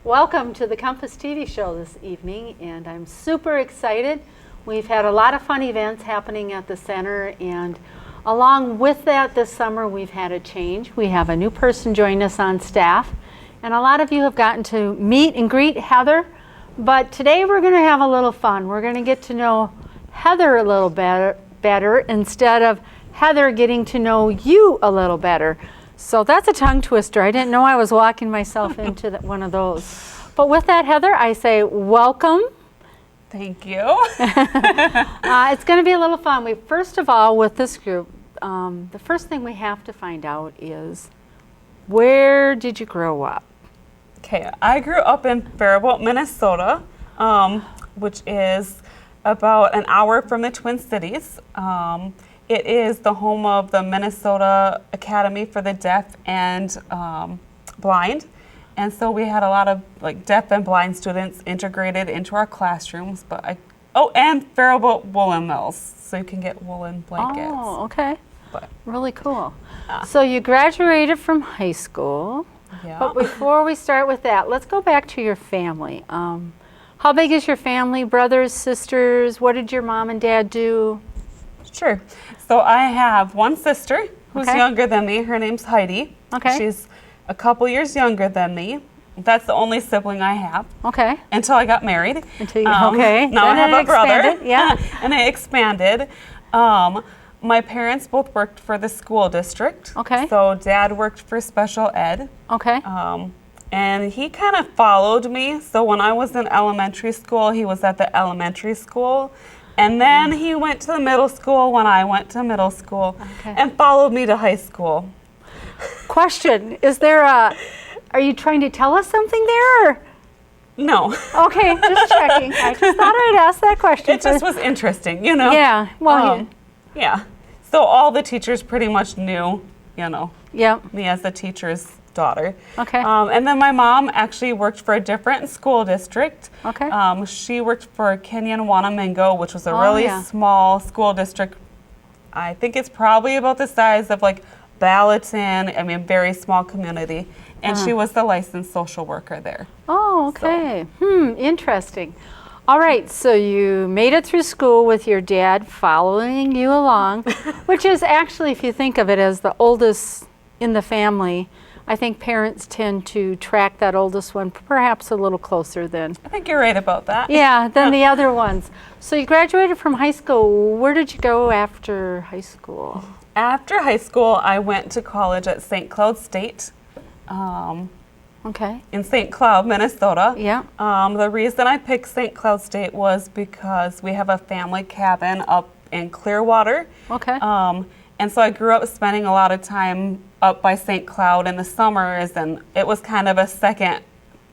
Welcome to the Compass TV show this evening, and I'm super excited. We've had a lot of fun events happening at the center, and along with that this summer we've had a change. We have a new person join us on staff, and a lot of you have gotten to meet and greet Heather, but today we're going to have a little fun. We're going to get to know Heather a little better instead of Heather getting to know you a little better. So that's a tongue twister. I didn't know I was walking myself into one of those. But with that, Heather, I say welcome. Thank you. It's going to be a little fun. First of all, with this group, the first thing we have to find out is, where did you grow up? Okay, I grew up in Faribault, Minnesota, which is about an hour from the Twin Cities. It is the home of the Minnesota Academy for the Deaf and Blind. And so we had a lot of deaf and blind students integrated into our classrooms. And Faribault woolen mills, so you can get woolen blankets. Oh, okay. Really cool. So you graduated from high school. Yeah. But before we start with that, let's go back to your family. How big is your family? Brothers, sisters? What did your mom and dad do? Sure. So I have one sister who's younger than me. Her name's Heidi. Okay. She's a couple years younger than me. That's the only sibling I have. Okay. Until I got married. Okay. Now then I have a brother. Yeah. And it expanded. My parents both worked for the school district. Okay. So Dad worked for special ed. Okay. And he kind of followed me. So when I was in elementary school, he was at the elementary school. And then he went to the middle school when I went to middle school, and followed me to high school. Question, are you trying to tell us something there? Or? No. Okay, just checking. I just thought I'd ask that question. It just was interesting, you know? Yeah, well, yeah. So all the teachers pretty much knew, me as a teacher's daughter. Okay. And then my mom actually worked for a different school district. Okay. She worked for Kenyon Wanamingo, which was a really small school district. I think it's probably about the size of Ballatin, very small community. And she was the licensed social worker there. Oh, okay. So. Interesting. All right, so you made it through school with your dad following you along, which is actually, if you think of it as the oldest in the family, I think parents tend to track that oldest one perhaps a little closer than. I think you're right about that. Yeah, than the other ones. So you graduated from high school. Where did you go after high school? After high school, I went to college at St. Cloud State. In St. Cloud, Minnesota. Yeah. The reason I picked St. Cloud State was because we have a family cabin up in Clearwater. Okay. And so I grew up spending a lot of time up by St. Cloud in the summers, and it was kind of a second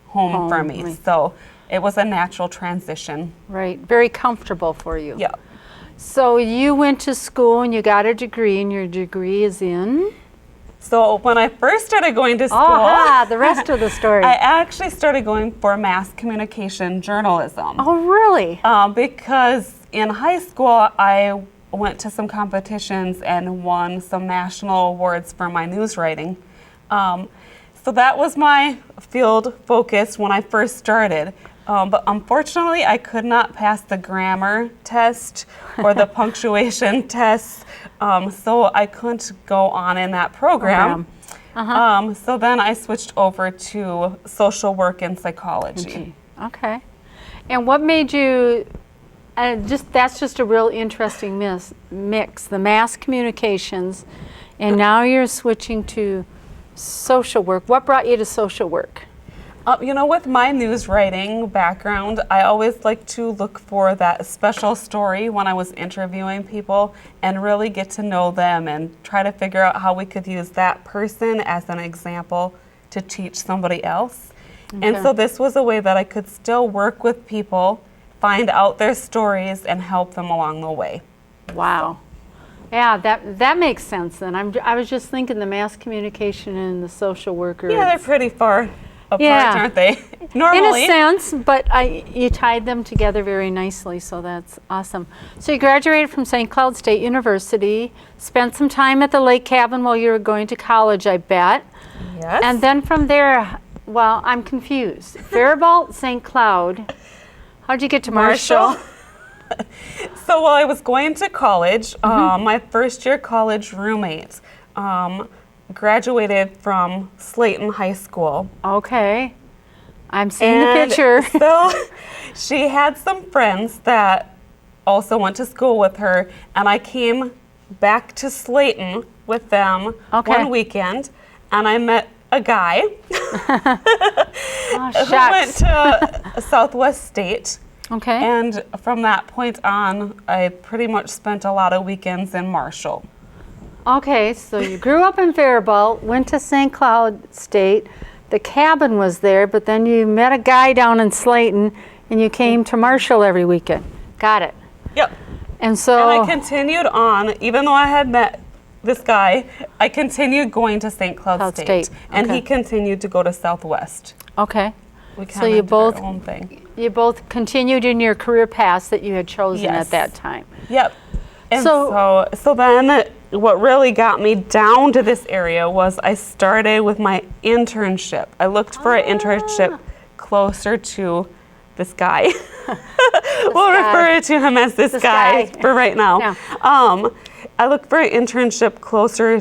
home for me. Right. So it was a natural transition. Right. Very comfortable for you. Yeah. So you went to school and you got a degree, and your degree is in? So when I first started going to school, the rest of the story. I actually started going for mass communication journalism. Oh, really? Because in high school, I went to some competitions and won some national awards for my news writing. So that was my field focus when I first started. But unfortunately, I could not pass the grammar test or the punctuation test, so I couldn't go on in that program. So then I switched over to social work and psychology. Okay. And what made you, that's just a real interesting mix, the mass communications, and now you're switching to social work. What brought you to social work? With my news writing background, I always like to look for that special story when I was interviewing people and really get to know them and try to figure out how we could use that person as an example to teach somebody else. Okay. And so this was a way that I could still work with people, find out their stories, and help them along the way. Wow. Yeah, that makes sense then. I was just thinking the mass communication and the social worker. Yeah, they're pretty far apart, aren't they? Normally. In a sense, but you tied them together very nicely, so that's awesome. So you graduated from St. Cloud State University, spent some time at the lake cabin while you were going to college, I bet. Yes. And then from there, Well, I'm confused. Faribault, St. Cloud. How'd you get to Marshall? So while I was going to college, my first year college roommate graduated from Slayton High School. Okay. I'm seeing the picture. So she had some friends that also went to school with her, and I came back to Slayton with them one weekend, and I met a guy who went to Southwest State. Okay. And from that point on, I pretty much spent a lot of weekends in Marshall. Okay, so you grew up in Faribault, went to St. Cloud State. The cabin was there, but then you met a guy down in Slayton, and you came to Marshall every weekend. Got it. Yep. And so And I continued on, even though I had met this guy, I continued going to St. Cloud State. And he continued to go to Southwest. Okay. We So you did both our own thing. You both continued in your career paths that you had chosen at that time. Yep. And so then what really got me down to this area was I started with my internship. I looked for an internship closer to this guy. We'll refer to him as this guy for right now. Yeah. I looked for an internship closer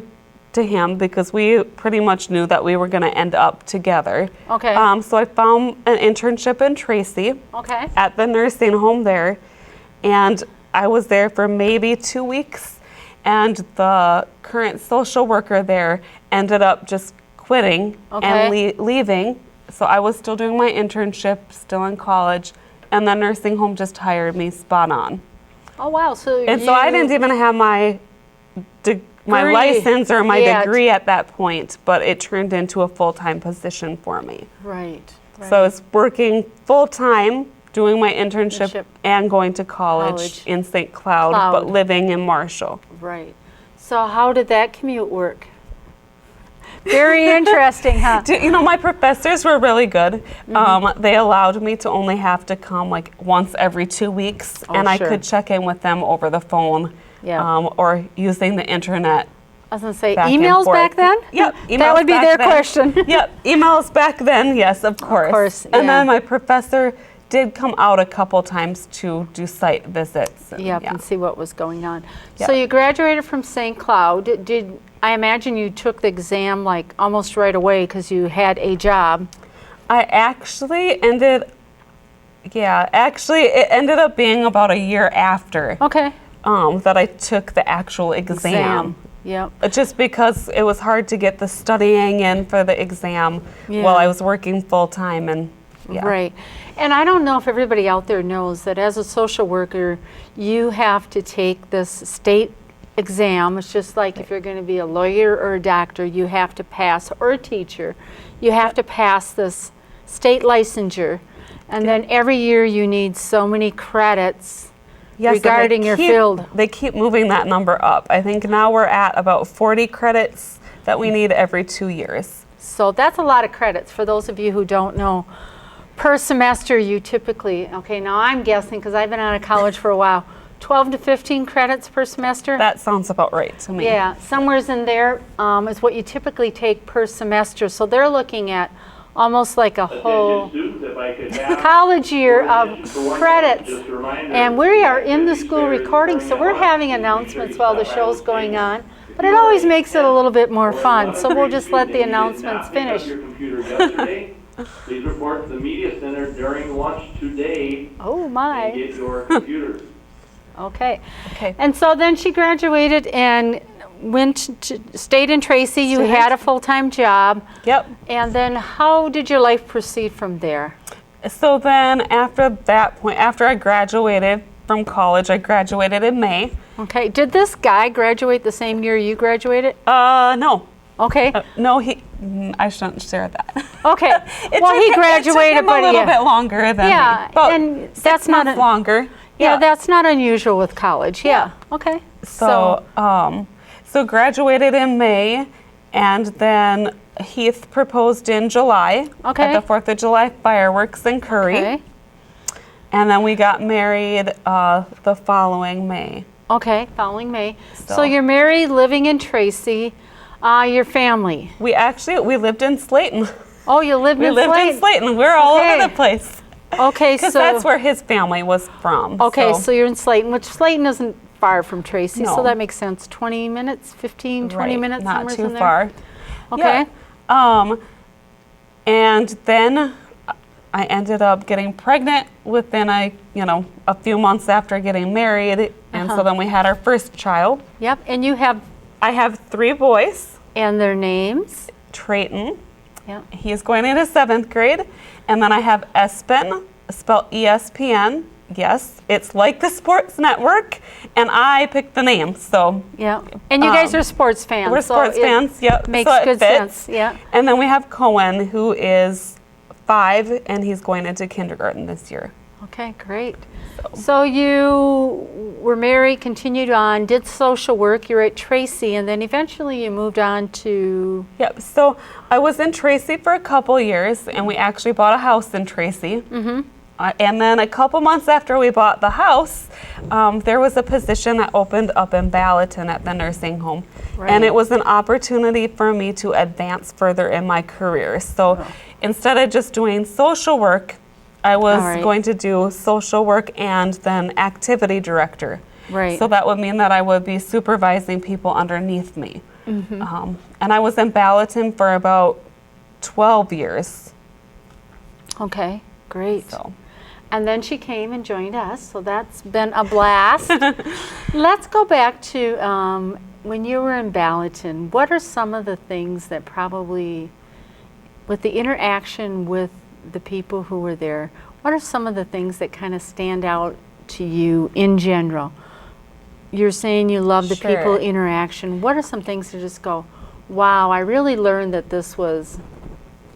to him because we pretty much knew that we were going to end up together. Okay. So I found an internship in Tracy at the nursing home there, and I was there for maybe 2 weeks, and the current social worker there ended up just quitting and leaving. So I was still doing my internship, still in college, and the nursing home just hired me spot on. Oh wow! So I didn't even have my license or my degree at that point, but it turned into a full-time position for me. Right. So I was working full-time, doing my internship and going to college in St. Cloud, but living in Marshall. Right. So how did that commute work? Very interesting, huh? You know, my professors were really good. They allowed me to only have to come like once every 2 weeks, and I could check in with them over the phone or using the internet. I was going to say, emails back then? Yep. That would be their question. Yep. Emails back then, yes, of course. Of course, And then my professor did come out a couple times to do site visits. And see what was going on. So you graduated from St. Cloud. I imagine you took the exam like almost right away because you had a job. I actually it ended up being about a year after. That I took the actual exam. Yep. Just because it was hard to get the studying in for the exam while I was working full time and Right. And I don't know if everybody out there knows that as a social worker, you have to take this state exam. It's just like if you're going to be a lawyer or a doctor, you have to pass, or a teacher, you have to pass this state licensure. And then every year you need so many credits regarding your field. They keep moving that number up. I think now we're at about 40 credits that we need every 2 years. So that's a lot of credits. For those of you who don't know, per semester you typically, now I'm guessing because I've been out of college for a while, 12 to 15 credits per semester? That sounds about right to me. Yeah, somewhere's in there is what you typically take per semester. So they're looking at almost like a whole college year of credits. And we are in the school recording, so we're having announcements while the show's going on. But it always makes it a little bit more fun, so we'll just let the announcements finish. Please report to the media center during lunch today. Oh my. And get your computers. Okay. And so then she graduated and stayed in Tracy. You had a full-time job. Yep. And then how did your life proceed from there? So then after that point, after I graduated from college, I graduated in May. Okay. Did this guy graduate the same year you graduated? No. Okay. No, I shouldn't share that. Okay. Well, he graduated, it took him a little bit longer than me. And that's not longer. Yeah, that's not unusual with college. Yeah. Okay. So graduated in May, and then Heath proposed in July at the 4th of July fireworks in Curry. Okay. And then we got married the following May. Okay, following May. So you're married, living in Tracy. Your family? We lived in Slayton. Oh, you lived We in lived Slayton. in Slayton. We're all Okay. over the place. Okay, Because so that's where his family was from. okay, so you're in Slayton, which Slayton isn't far from Tracy, so No. that makes sense. 20 minutes, 15, 20 Right, minutes, not somewhere too in there. far. Okay. Yeah. And then I ended up getting pregnant within a few months after getting married, and so then we had our first child. Yep, and you have, I have 3 boys. and their names. Trayton, Yep. he is going into 7th grade, and then I have Espen, spelled ESPN. Yes, it's like the sports network, and I picked the name, so Yeah, and you guys are sports fans. we're so sports it fans. Yep, Makes so it good fits. sense. Yeah. And then we have Cohen, who is 5, and he's going into kindergarten this year. Okay, great. So you were married, continued on, did social work. You were at Tracy, and then eventually you moved on to. Yep. So I was in Tracy for a couple years, and we actually bought a house in Tracy. Mm-hmm. And then a couple months after we bought the house, there was a position that opened up in Ballatin at the nursing home. Right. And it was an opportunity for me to advance further in my career. So instead of just doing social work, I was All right. going to do social work and then activity director. Right. So that would mean that I would be supervising people underneath me. Mm-hmm. And I was in Ballatin for about 12 years. Okay, great. So. And then she came and joined us, so that's been a blast. Let's go back to when you were in Ballatin. What are some of the things that probably, with the interaction with the people who were there, what are some of the things that kind of stand out to you in general? You're saying you love the Sure. people interaction. What are some things to just go, wow, I really learned that this was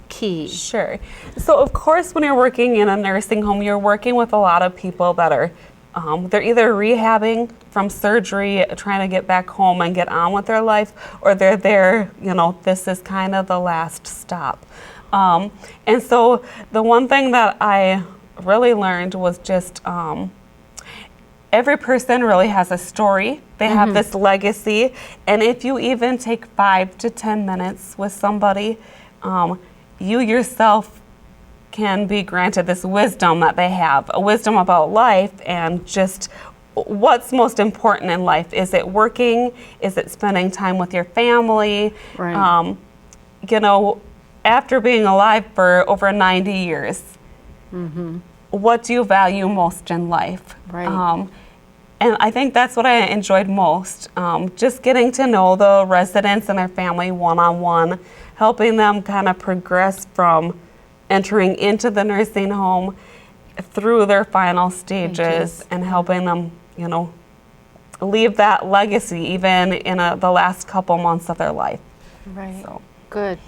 key? Sure. So of course, when you're working in a nursing home, you're working with a lot of people that are, they're either rehabbing from surgery, trying to get back home and get on with their life, or they're there, this is kind of the last stop. And so the one thing that I really learned was just every person really has a story. They have this legacy. And if you even take 5 to 10 minutes with somebody, you yourself can be granted this wisdom that they have, a wisdom about life and just what's most important in life. Is it working? Is it spending time with your family? Right. After being alive for over 90 years, what do you value most in life? Right. And I think that's what I enjoyed most, just getting to know the residents and their family one-on-one, helping them kind of progress from entering into the nursing home through their final stages and helping them, leave that legacy even in the last couple months of their life. Right. So. Good.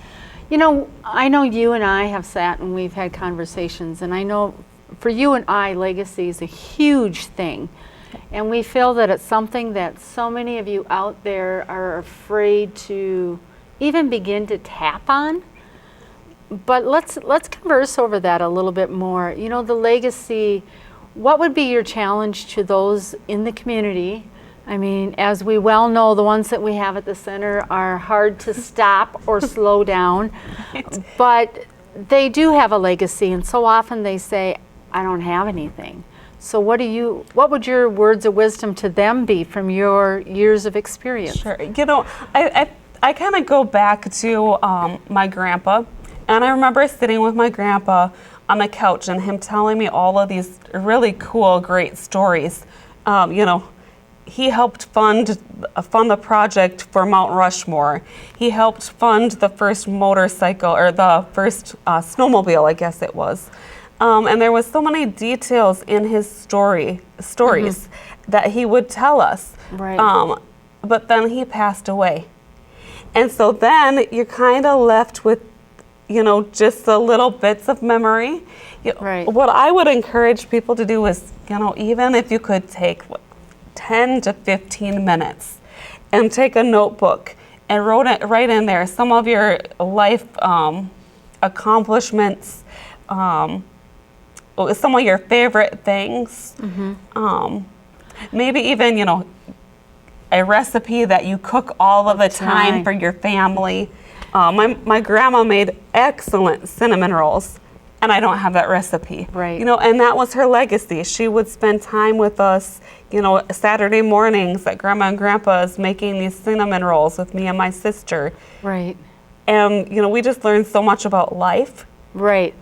I know you and I have sat and we've had conversations, and I know for you and I, legacy is a huge thing. And we feel that it's something that so many of you out there are afraid to even begin to tap on. But let's converse over that a little bit more. The legacy, what would be your challenge to those in the community? I mean, as we well know, the ones that we have at the center are hard to stop or slow down, but they do have a legacy, and so often they say, I don't have anything. So what would your words of wisdom to them be from your years of experience? Sure. I kind of go back to my grandpa, and I remember sitting with my grandpa on the couch and him telling me all of these really cool, great stories. He helped fund the project for Mount Rushmore. He helped fund the first motorcycle, or the first snowmobile, I guess it was. And there was so many details in his stories that he would tell us. Right. But then he passed away. And so then you're kind of left with, just the little bits of memory. Right. What I would encourage people to do is, even if you could take 10 to 15 minutes and take a notebook and write in there some of your life accomplishments, some of your favorite things, maybe even, a recipe that you cook all of the time for your family. My grandma made excellent cinnamon rolls, and I don't have that recipe. Right. You know, and that was her legacy. She would spend time with us, you know, Saturday mornings at Grandma and Grandpa's making these cinnamon rolls with me and my sister. Right. And, you know, we just learned so much about life Right.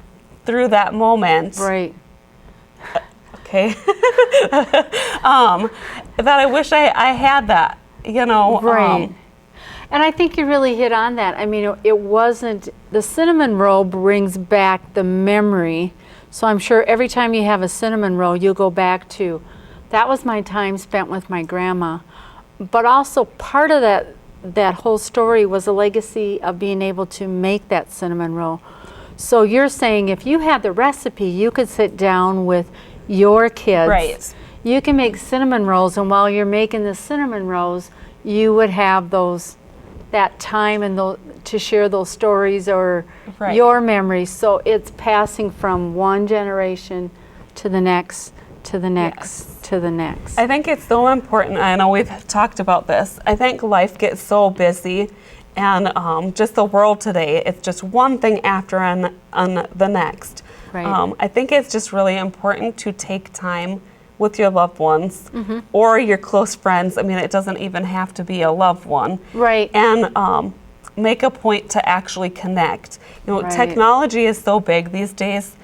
through that moment. Right. Okay. That I wish I had that, you know. Right. And I think you really hit on that. I mean, it wasn't, the cinnamon roll brings back the memory. So I'm sure every time you have a cinnamon roll, you'll go back to, that was my time spent with my grandma. But also part of that whole story was a legacy of being able to make that cinnamon roll. So you're saying if you had the recipe, you could sit down with your kids. Right. You can make cinnamon rolls, and while you're making the cinnamon rolls, you would have that time and to share those stories or Right. your memories. So it's passing from one generation to the next, to the next, to the next. I think it's so important. I know we've talked about this. I think life gets so busy, and just the world today, it's just one thing after on the next. Right. I think it's just really important to take time with your loved ones Mm-hmm. or your close friends. I mean, it doesn't even have to be a loved one. Right. And make a point to actually connect. You know, Right. technology is so big these days,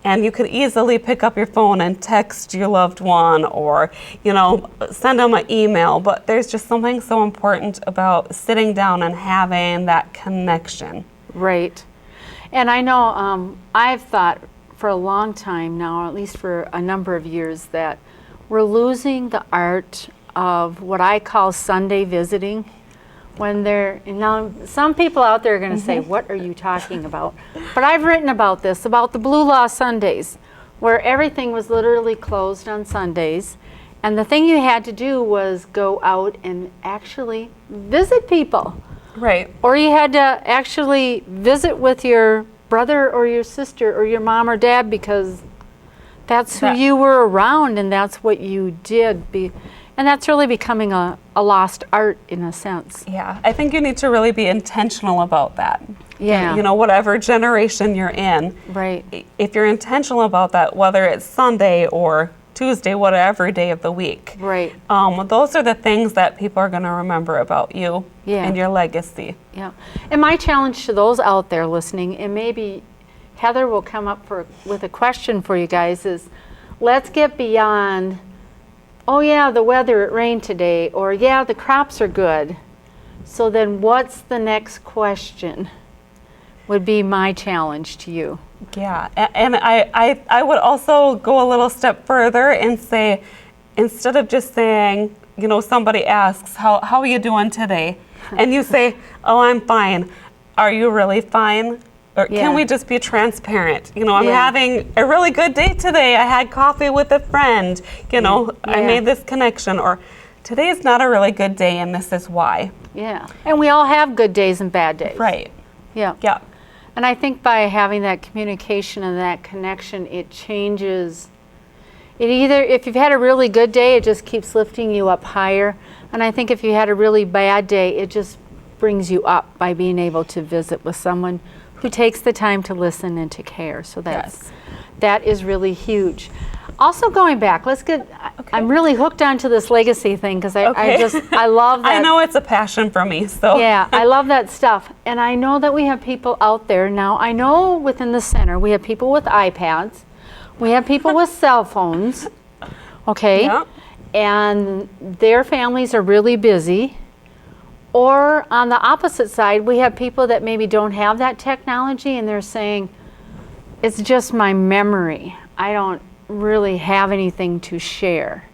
and you could easily pick up your phone and text your loved one or, you know, send them an email. But there's just something so important about sitting down and having that connection. Right. And I know I've thought for a long time now, at least for a number of years, that we're losing the art of what I call Sunday visiting. When now some people out there are going to say, what are you talking about? But I've written about this, about the Blue Law Sundays, where everything was literally closed on Sundays. And the thing you had to do was go out and actually visit people. Right. Or you had to actually visit with your brother or your sister or your mom or dad, because that's who you were around and that's what you did. And that's really becoming a lost art in a sense. Yeah, I think you need to really be intentional about that. Yeah. You know, whatever generation you're in. Right. If you're intentional about that, whether it's Sunday or Tuesday, whatever day of the week. Right. Those are the things that people are going to remember about you Yeah. and your legacy. Yeah. And my challenge to those out there listening, and maybe Heather will come up with a question for you guys, is let's get beyond, oh yeah, the weather, it rained today, or yeah, the crops are good. So then what's the next question? Would be my challenge to you. Yeah, and I would also go a little step further and say, instead of just saying, you know, somebody asks, how are you doing today? And you say, oh, I'm fine. Are you really fine? Or Yeah. can we just be transparent? You know, I'm Yeah. having a really good day today. I had coffee with a friend. You know, I Yeah. made this connection. Or today is not a really good day, and this is why. Yeah. And we all have good days and bad days. Right. Yeah. Yeah. And I think by having that communication and that connection, it changes. If you've had a really good day, it just keeps lifting you up higher. And I think if you had a really bad day, it just brings you up by being able to visit with someone who takes the time to listen and to care. So that is really huge. Also going back, I'm really hooked onto this legacy thing because I love that. I know it's a passion for me, so. Yeah, I love that stuff. And I know that we have people out there now. I know within the center, we have people with iPads. We have people with cell phones. Okay? Yeah. And their families are really busy. Or on the opposite side, we have people that maybe don't have that technology and they're saying, it's just my memory. I don't really have anything to share.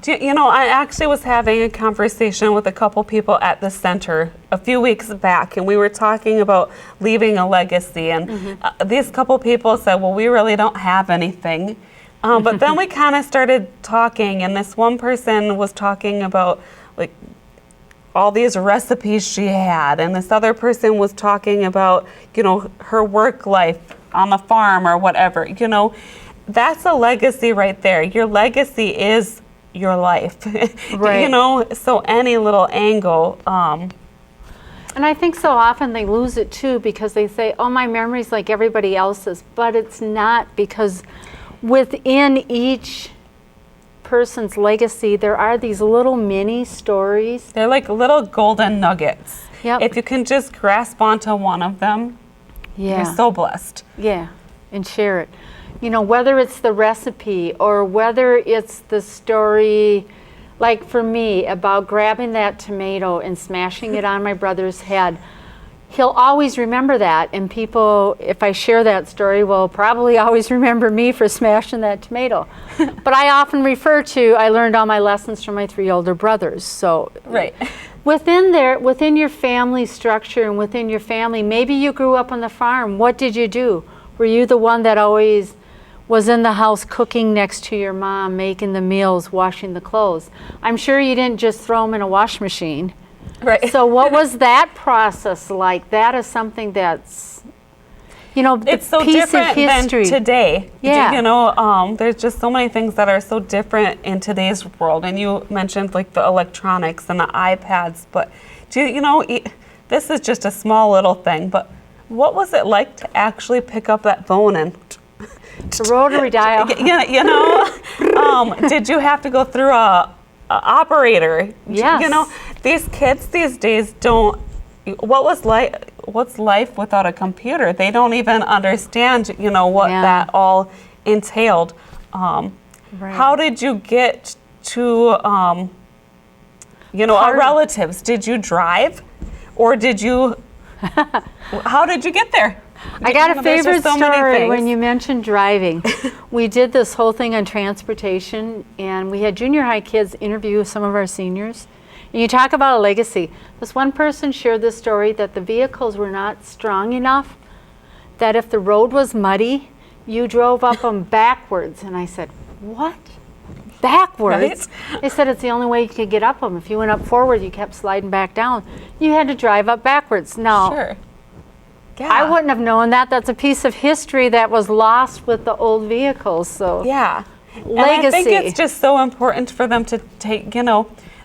You know, I actually was having a conversation with a couple people at the center a few weeks back, and we were talking about leaving a legacy. And these couple people said, well, we really don't have anything. But then we kind of started talking, and this one person was talking about like all these recipes she had, and this other person was talking about, you know, her work life on the farm or whatever. You know, that's a legacy right there. Your legacy is your life. Right. You know, so any little angle. And I think so often they lose it too because they say, oh, my memory's like everybody else's, but it's not, because within each person's legacy there are these little mini stories. They're like little golden nuggets. Yep. If you can just grasp onto one of them, Yeah. you're so blessed. Yeah, and share it. You know, whether it's the recipe or whether it's the story, like for me, about grabbing that tomato and smashing it on my brother's head. He'll always remember that, and people, if I share that story, will probably always remember me for smashing that tomato. But I often refer to, I learned all my lessons from my 3 older brothers. So Right. within your family structure and within your family, maybe you grew up on the farm. What did you do? Were you the one that always was in the house cooking next to your mom, making the meals, washing the clothes? I'm sure you didn't just throw them in a wash machine. Right. So what was that process like? That is something that's, you know, It's so piece different of history. than today. Yeah. You know, there's just so many things that are so different in today's world. And you mentioned like the electronics and the iPads, but this is just a small little thing, but what was it like to actually pick up that phone and The rotary dial. did you have to go through a operator? Yes. You know, these kids these days don't. What's life without a computer? They don't even understand. You know what Yeah. that all entailed. Right. How did you get to our relatives? Did you drive, or did you? How did you get there? I got a There's favorite just so many story things. when you mentioned driving. We did this whole thing on transportation, and we had junior high kids interview some of our seniors. And you talk about a legacy. This one person shared this story that the vehicles were not strong enough, that if the road was muddy, you drove up them backwards. And I said, what? Backwards? Right? They said it's the only way you could get up them. If you went up forward, you kept sliding back down. You had to drive up backwards. No. Sure. Yeah. I wouldn't have known that. That's a piece of history that was lost with the old vehicles. So Yeah. legacy. And I think it's just so important for them to take,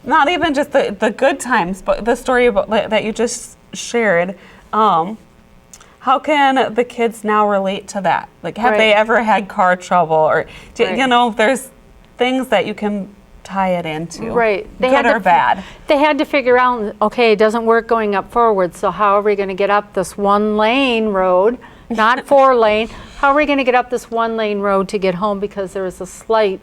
not even just the good times, but the story about that you just shared. How can the kids now relate to that? Like, have they Right. ever had car trouble, or Right. there's things that you can tie it into, Right. good or bad. They had to figure out, okay, it doesn't work going up forward, so how are we going to get up this 1-lane road, not 4-lane? How are we going to get up this 1-lane road to get home, because there was a slight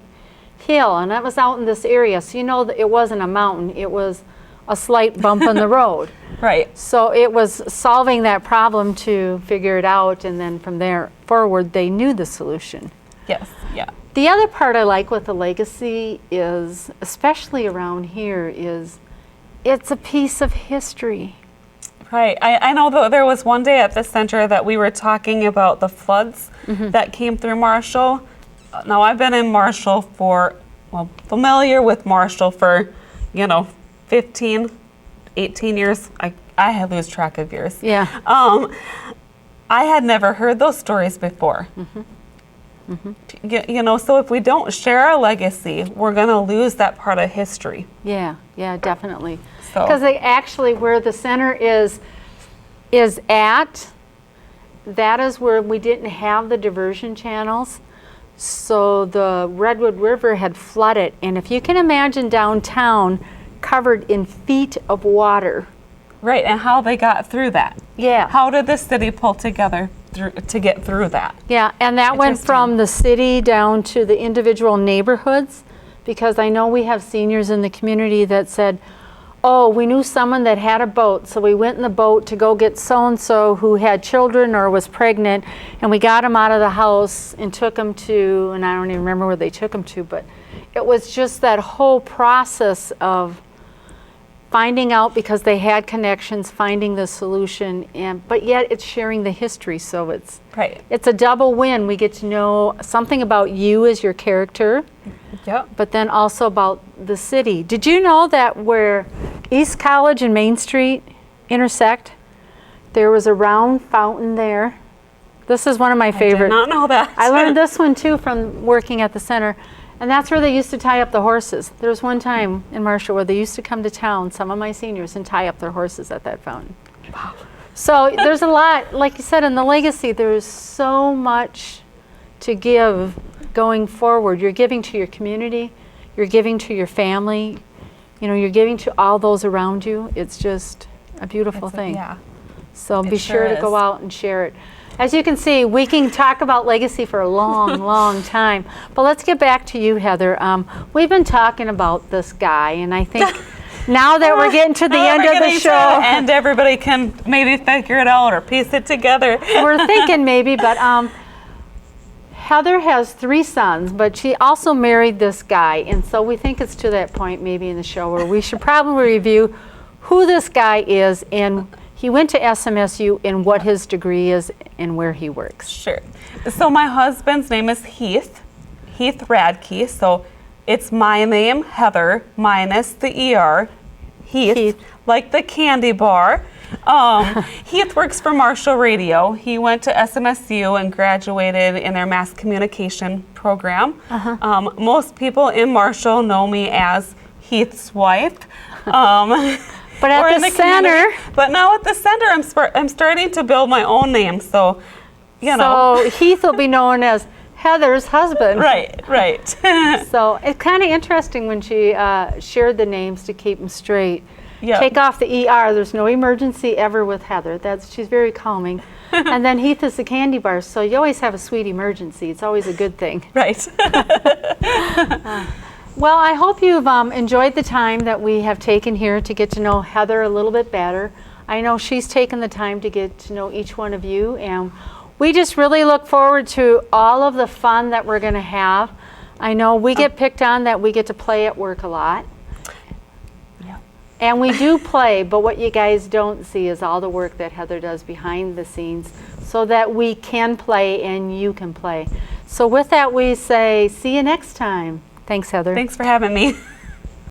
hill, and that was out in this area. So that it wasn't a mountain, it was a slight bump in the road. Right. So it was solving that problem to figure it out, and then from there forward, they knew the solution. Yes. Yeah. The other part I like with the legacy is, especially around here, is it's a piece of history. Right. I know that there was one day at the center that we were talking about the floods that came through Marshall. Now, I've been in Marshall familiar with Marshall for, 15, 18 years. I lose track of years. Yeah. I had never heard those stories before. So if we don't share our legacy, we're going to lose that part of history. Yeah, definitely. So- Because they actually, where the center is at, that is where we didn't have the diversion channels. So the Redwood River had flooded, and if you can imagine downtown covered in feet of water. Right, and how they got through that. Yeah. How did the city pull together to get through that? Yeah, and that went Interesting. from the city down to the individual neighborhoods, because I know we have seniors in the community that said, oh, we knew someone that had a boat, so we went in the boat to go get so-and-so who had children or was pregnant, and we got him out of the house and took him to, and I don't even remember where they took him to, but it was just that whole process of finding out, because they had connections, finding the solution, but yet it's sharing the history, so it's Right. it's a double win. We get to know something about you as your character, Yep. but then also about the city. Did you know that where East College and Main Street intersect, there was a round fountain there? This is one of my favorite. I did not know that. I learned this one too from working at the center. And that's where they used to tie up the horses. There was one time in Marshall where they used to come to town, some of my seniors, and tie up their horses at that fountain. So there's a lot, like you said, in the legacy, there's so much to give going forward. You're giving to your community, you're giving to your family, you're giving to all those around you. It's just a beautiful thing. Yeah. So be sure sure to go is. out and share it. As you can see, we can talk about legacy for a long, long time. But let's get back to you, Heather. We've been talking about this guy, and I think now that we're getting to the end of the show, and everybody can maybe figure it out or piece it together. we're thinking maybe, but Heather has 3 sons, but she also married this guy, and so we think it's to that point maybe in the show where we should probably review who this guy is, and he went to SMSU and what his degree is and where he works. Sure. So my husband's name is Heath Radke. So it's my name, Heather, minus the ER, Heath, like the candy bar. Heath works for Marshall Radio. He went to SMSU and graduated in their mass communication program. Most people in Marshall know me as Heath's wife. But at the center, but now at the center, I'm starting to build my own name. So, So Heath will be known as Heather's husband. Right. So it's kind of interesting when she shared the names to keep them straight. Yep. Take off the ER. There's no emergency ever with Heather. She's very calming. And then Heath is the candy bar, so you always have a sweet emergency. It's always a good thing. Right. Well, I hope you've enjoyed the time that we have taken here to get to know Heather a little bit better. I know she's taken the time to get to know each one of you, and we just really look forward to all of the fun that we're going to have. I know we get picked on that we get to play at work a lot. And we do play, but what you guys don't see is all the work that Heather does behind the scenes so that we can play and you can play. So with that, we say, see you next time. Thanks, Heather. Thanks for having me.